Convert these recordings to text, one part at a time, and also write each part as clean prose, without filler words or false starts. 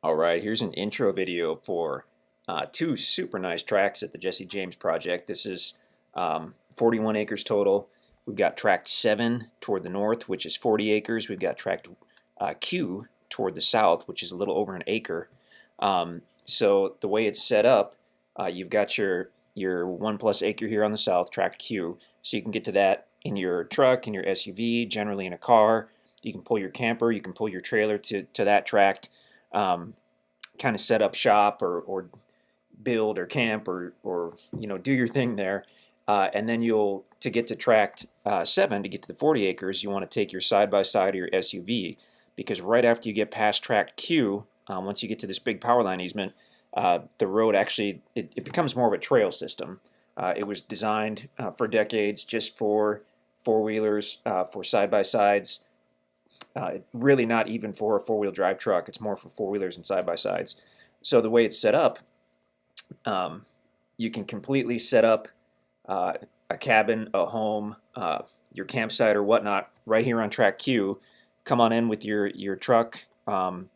All right, here's an intro video for two super nice tracks at the Jesse James Project. This is 41 acres total. We've got tract 7 toward the north, which is 40 acres. We've got tract Q toward the south, which is a little over an acre. So the way it's set up, you've got your 1+ acre here on the south, tract Q. So you can get to that in your truck, in your SUV, generally in a car. You can pull your camper, you can pull your trailer to that tract. Kind of set up shop or build or camp or do your thing there, and then to get to tract 7, to get to the 40 acres, you want to take your side-by-side or your SUV, because right after you get past tract Q, once you get to this big power line easement, the road actually it becomes more of a trail system. It was designed for decades just for four-wheelers, for side-by-sides. Really not even for a four-wheel drive truck. It's more for four-wheelers and side-by-sides. So the way it's set up, you can completely set up a cabin, a home, your campsite or whatnot right here on track Q. Come on in with your truck or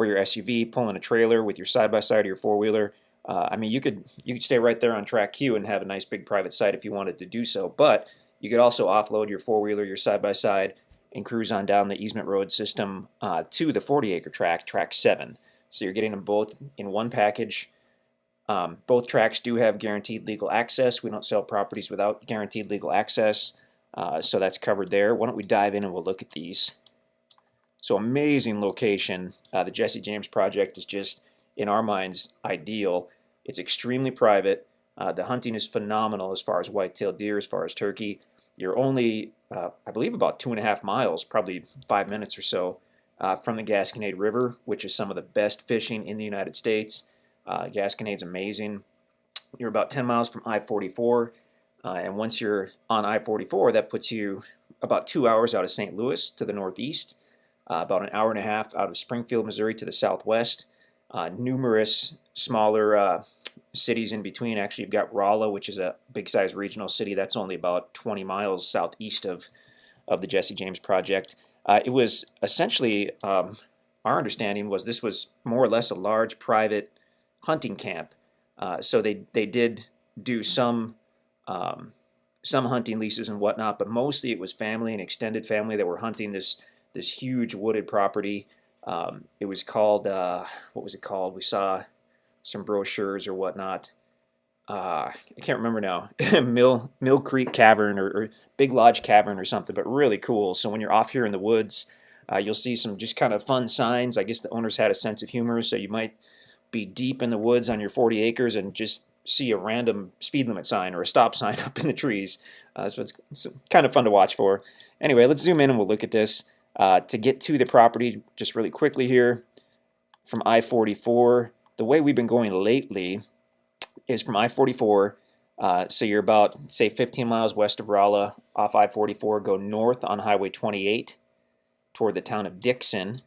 your SUV, pulling a trailer with your side-by-side or your four-wheeler. I mean, you could stay right there on track Q and have a nice big private site if you wanted to do so. But you could also offload your four-wheeler, your side-by-side, and cruise on down the easement road system to the 40-acre tract 7. So you're getting them both in one package. Both tracks do have guaranteed legal access. We don't sell properties without guaranteed legal access, so that's covered there. Why don't we dive in and we'll look at these. So amazing location. The Jesse James Project is just, in our minds, ideal. It's extremely private. The hunting is phenomenal as far as white-tailed deer, as far as turkey. You're only, I believe, about 2.5 miles, probably 5 minutes or so, from the Gasconade River, which is some of the best fishing in the United States. Gasconade's amazing. You're about 10 miles from I-44, and once you're on I-44, that puts you about 2 hours out of St. Louis to the northeast, about an hour and a half out of Springfield, Missouri to the southwest. Numerous smaller cities in between. Actually, you've got Rolla, which is a big-sized regional city. That's only about 20 miles southeast of the Jesse James Project. It was essentially, our understanding was this was more or less a large private hunting camp. So they did do some hunting leases and whatnot, but mostly it was family and extended family that were hunting this huge wooded property. It was called, what was it called? We saw some brochures or whatnot. I can't remember now. Mill Creek Cavern or Big Lodge Cavern or something, but really cool. So when you're off here in the woods, you'll see some just kind of fun signs. I guess the owners had a sense of humor, so you might be deep in the woods on your 40 acres and just see a random speed limit sign or a stop sign up in the trees. So it's kind of fun to watch for. Anyway, let's zoom in and we'll look at this. To get to the property, just really quickly here, from I-44, the way we've been going lately is from I-44, so you're about, say, 15 miles west of Rolla, off I-44, go north on Highway 28 toward the town of Dixon.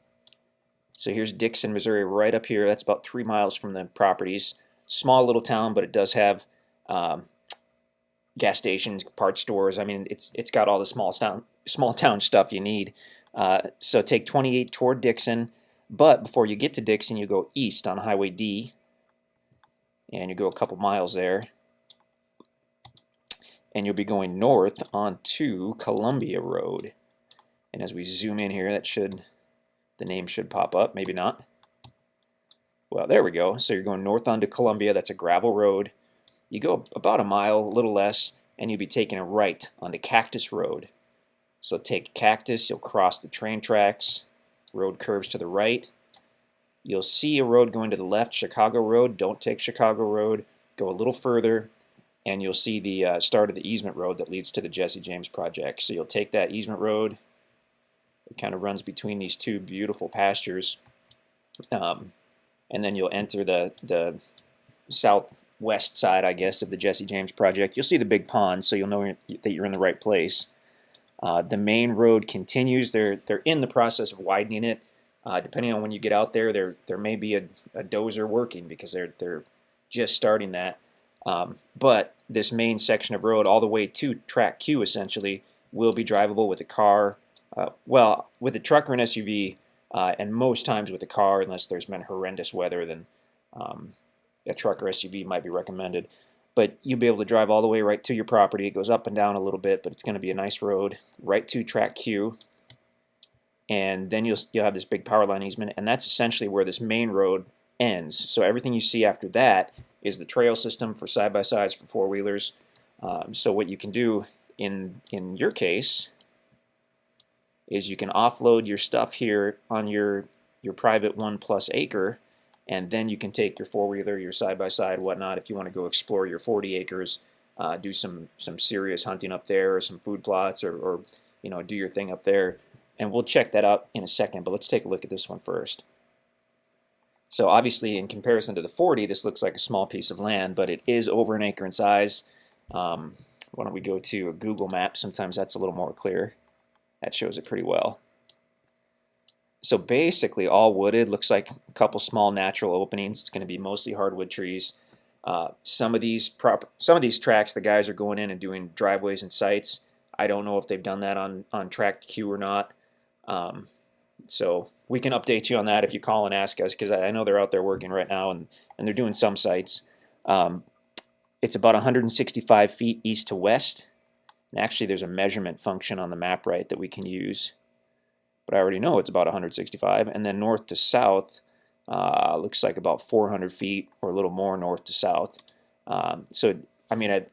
So here's Dixon, Missouri, right up here. That's about 3 miles from the properties. Small little town, but it does have gas stations, parts stores. I mean, it's got all the small town stuff you need. So take 28 toward Dixon, but before you get to Dixon, you go east on Highway D, and you go a couple miles there, and you'll be going north onto Columbia Road. And as we zoom in here, the name should pop up, maybe not. Well, there we go. So you're going north onto Columbia. That's a gravel road. You go about a mile, a little less, and you'll be taking a right onto Cactus Road. So take Cactus, you'll cross the train tracks, road curves to the right. You'll see a road going to the left, Chicago Road. Don't take Chicago Road. Go a little further, and you'll see the start of the easement road that leads to the Jesse James Project. So you'll take that easement road. It kind of runs between these two beautiful pastures. And then you'll enter the southwest side, I guess, of the Jesse James Project. You'll see the big pond, so you'll know that you're in the right place. The main road continues. They're in the process of widening it. Depending on when you get out there, there may be a dozer working because they're just starting that. But this main section of road, all the way to track Q, essentially, will be drivable with a car. Well, with a truck or an SUV, And most times with a car, unless there's been horrendous weather, then a truck or SUV might be recommended. But you'll be able to drive all the way right to your property. It goes up and down a little bit, but it's going to be a nice road right to track Q. And then you'll have this big power line easement, and that's essentially where this main road ends. So everything you see after that is the trail system for side-by-sides for four-wheelers. So what you can do in your case is you can offload your stuff here on your private 1+ acre, and then you can take your four-wheeler, your side-by-side, whatnot, if you want to go explore your 40 acres, do some serious hunting up there, or some food plots, or do your thing up there. And we'll check that out in a second, but let's take a look at this one first. So obviously, in comparison to the 40, this looks like a small piece of land, but it is over an acre in size. Why don't we go to a Google map? Sometimes that's a little more clear. That shows it pretty well. So basically all wooded, looks like a couple small natural openings. It's going to be mostly hardwood trees. Some of these tracks, the guys are going in and doing driveways and sites. I don't know if they've done that on track Q or not. So we can update you on that if you call and ask us, because I know they're out there working right now, and they're doing some sites. It's about 165 feet east to west. And actually, there's a measurement function on the map right that we can use, but I already know it's about 165. And then north to south, looks like about 400 feet or a little more north to south. So I mean,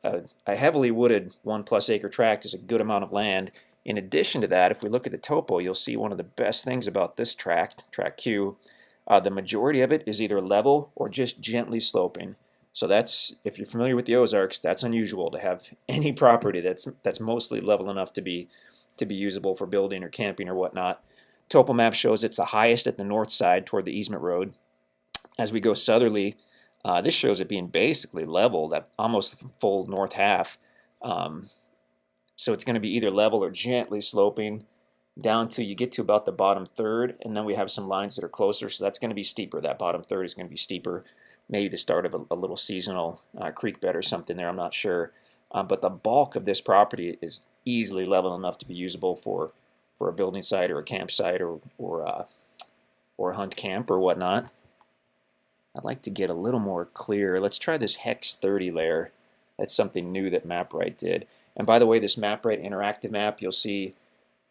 a heavily wooded 1+ acre tract is a good amount of land. In addition to that, if we look at the topo, you'll see one of the best things about this tract Q, the majority of it is either level or just gently sloping. So that's, if you're familiar with the Ozarks, that's unusual to have any property that's mostly level enough to be usable for building or camping or whatnot. Topo map shows it's the highest at the north side toward the easement road. As we go southerly, this shows it being basically level, that almost full north half. So it's going to be either level or gently sloping down till you get to about the bottom third, and then we have some lines that are closer, so that's going to be steeper. That bottom third is going to be steeper. Maybe the start of a little seasonal creek bed or something there, I'm not sure. But the bulk of this property is easily level enough to be usable for a building site or a campsite or a hunt camp or whatnot. I'd like to get a little more clear. Let's try this Hex 30 layer. That's something new that MapRight did. And by the way, this MapRight interactive map, you'll see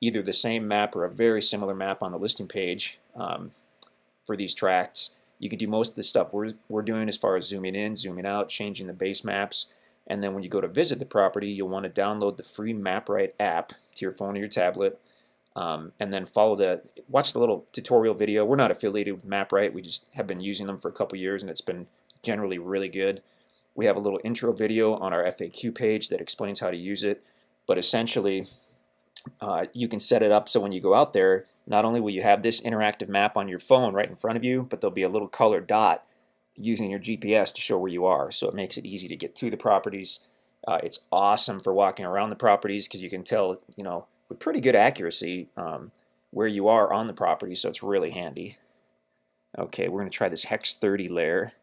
either the same map or a very similar map on the listing page for these tracts. You can do most of the stuff we're doing as far as zooming in, zooming out, changing the base maps. And then when you go to visit the property, you'll want to download the free MapRight app to your phone or your tablet. And then watch the little tutorial video. We're not affiliated with MapRight. We just have been using them for a couple years, and it's been generally really good. We have a little intro video on our FAQ page that explains how to use it. But essentially, you can set it up so when you go out there, not only will you have this interactive map on your phone right in front of you, but there'll be a little colored dot using your GPS to show where you are. So it makes it easy to get to the properties. It's awesome for walking around the properties because you can tell, with pretty good accuracy where you are on the property, so it's really handy. Okay, we're going to try this Hex 30 layer.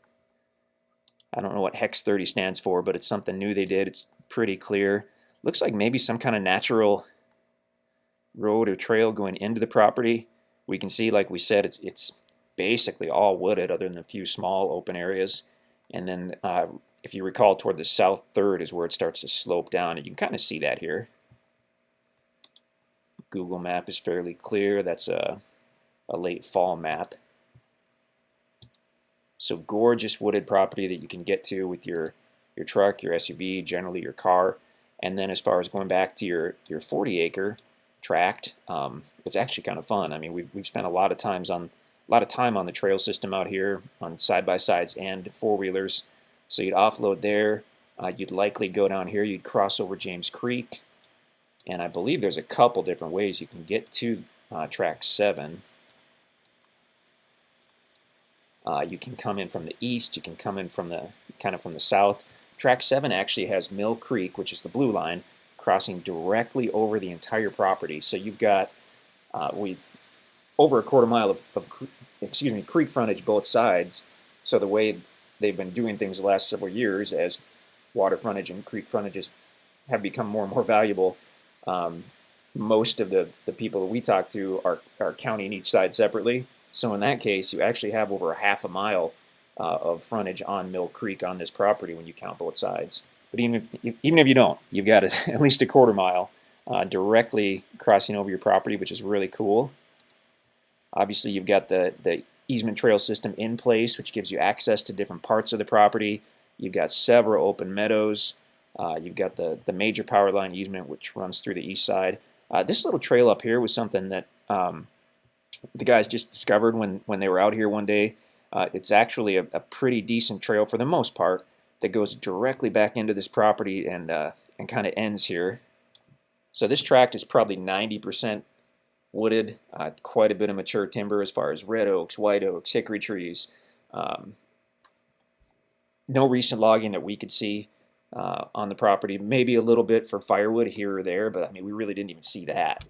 I don't know what Hex 30 stands for, but it's something new they did. It's pretty clear. Looks like maybe some kind of natural road or trail going into the property. We can see, like we said, it's basically all wooded other than a few small open areas. And then if you recall, toward the south third is where it starts to slope down, and you can kind of see that here. Google map is fairly clear. That's a late fall map. So gorgeous wooded property that you can get to with your truck, your SUV, generally your car. And then as far as going back to your 40 acre tract, it's actually kind of fun. I mean, we've spent a lot of time on the trail system out here on side-by-sides and four-wheelers. So you'd offload there. You'd likely go down here. You'd cross over James Creek. And I believe there's a couple different ways you can get to track 7. You can come in from the east. You can come in from the south. Track 7 actually has Mill Creek, which is the blue line, crossing directly over the entire property. So you've got over a quarter mile of creek frontage both sides. So the way they've been doing things the last several years, as water frontage and creek frontages have become more and more valuable, most of the people that we talk to are counting each side separately. So in that case, you actually have over a half a mile of frontage on Mill Creek on this property when you count both sides. But even if you don't, you've got at least a quarter mile directly crossing over your property, which is really cool. Obviously, you've got the easement trail system in place, which gives you access to different parts of the property. You've got several open meadows. You've got the major power line easement, which runs through the east side. This little trail up here was something that the guys just discovered when they were out here one day. It's actually a pretty decent trail for the most part that goes directly back into this property and kind of ends here. So this tract is probably 90% wooded, quite a bit of mature timber as far as red oaks, white oaks, hickory trees. No recent logging that we could see on the property. Maybe a little bit for firewood here or there, but I mean, we really didn't even see that.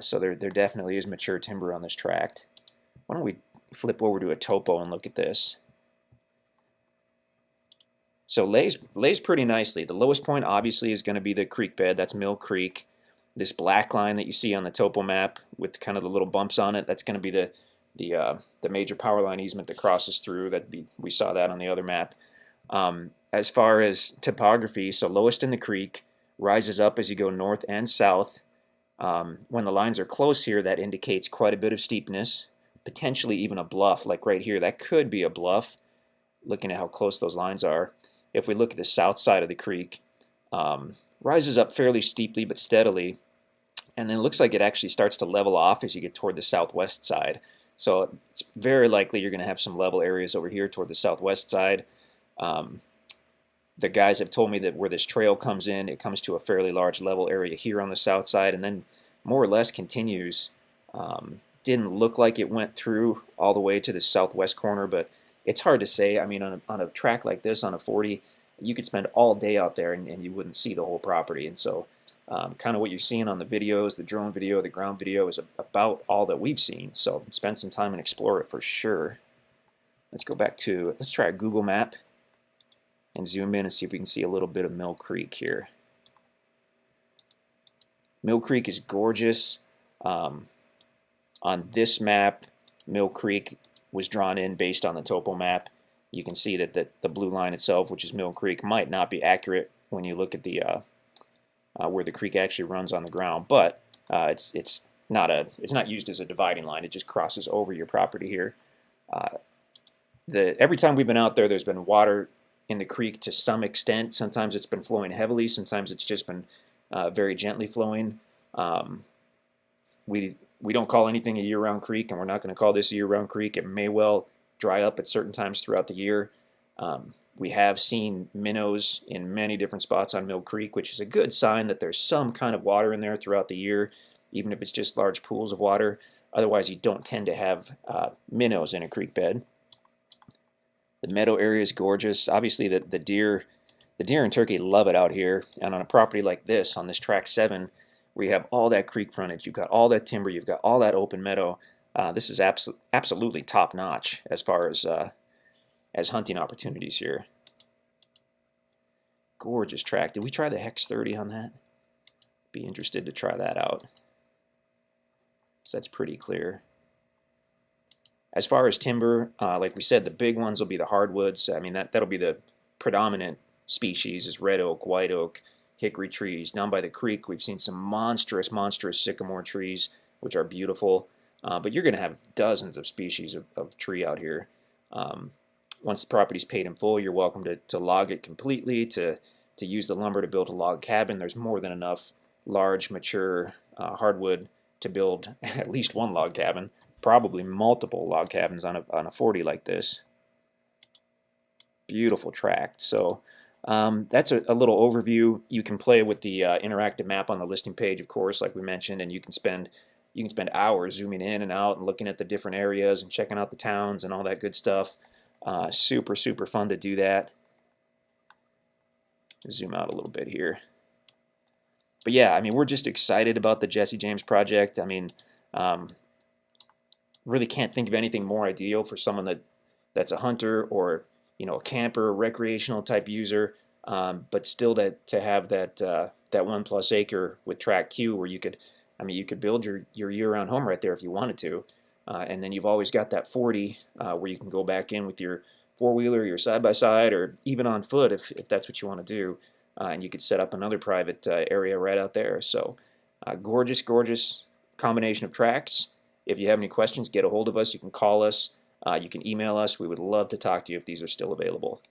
So there definitely is mature timber on this tract. Why don't we flip over to a topo and look at this? So lays pretty nicely. The lowest point obviously is going to be the creek bed. That's Mill Creek. This black line that you see on the topo map with kind of the little bumps on it, that's going to be the major power line easement that crosses through. We saw that on the other map. As far as topography, so lowest in the creek, rises up as you go north and south. When the lines are close here, that indicates quite a bit of steepness, potentially even a bluff, like right here. That could be a bluff, looking at how close those lines are. If we look at the south side of the creek, rises up fairly steeply but steadily, and then it looks like it actually starts to level off as you get toward the southwest side. So it's very likely you're going to have some level areas over here toward the southwest side. The guys have told me that where this trail comes in, it comes to a fairly large level area here on the south side, and then more or less continues. Didn't look like it went through all the way to the southwest corner, but it's hard to say. I mean, on a track like this, on a 40, you could spend all day out there and you wouldn't see the whole property. And so kind of what you're seeing on the videos, the drone video, the ground video, is about all that we've seen. So spend some time and explore it for sure. Let's go back to, let's try a Google map and zoom in and see if we can see a little bit of Mill Creek here. Mill Creek is gorgeous. On this map, Mill Creek was drawn in based on the topo map. You can see that the blue line itself, which is Mill Creek, might not be accurate when you look at the where the creek actually runs on the ground, but it's not used as a dividing line. It just crosses over your property here. Every time we've been out there, there's been water in the creek to some extent. Sometimes it's been flowing heavily. Sometimes it's just been very gently flowing. We don't call anything a year-round creek, and we're not going to call this a year-round creek. It may well dry up at certain times throughout the year. We have seen minnows in many different spots on Mill Creek, which is a good sign that there's some kind of water in there throughout the year, even if it's just large pools of water. Otherwise, you don't tend to have minnows in a creek bed. The meadow area is gorgeous. Obviously, the deer and turkey love it out here. And on a property like this, on this track 7, where you have all that creek frontage, you've got all that timber, you've got all that open meadow. This is absolutely top notch as far as hunting opportunities here. Gorgeous track. Did we try the Hex 30 on that? Be interested to try that out. So that's pretty clear. As far as timber, like we said, the big ones will be the hardwoods. I mean, that'll be the predominant species is red oak, white oak, hickory trees. Down by the creek, we've seen some monstrous sycamore trees, which are beautiful. But you're going to have dozens of species of tree out here. Once the property's paid in full, you're welcome to log it completely, to use the lumber to build a log cabin. There's more than enough large, mature hardwood to build at least one log cabin, probably multiple log cabins on a 40 like this. Beautiful tract. So that's a little overview. You can play with the interactive map on the listing page, of course, like we mentioned, and you can spend hours zooming in and out and looking at the different areas and checking out the towns and all that good stuff. Super fun to do that. Zoom out a little bit here. But yeah, I mean, we're just excited about the Jesse James project. I mean, really can't think of anything more ideal for someone that's a hunter or a camper, recreational type user, but still to have that 1+ acre with Track Q where you could I mean, you could build your year-round home right there if you wanted to, and then you've always got that 40 where you can go back in with your four-wheeler, your side-by-side, or even on foot if that's what you want to do. And you could set up another private area right out there. So gorgeous, gorgeous combination of tracks. If you have any questions, get a hold of us. You can call us. You can email us. We would love to talk to you if these are still available.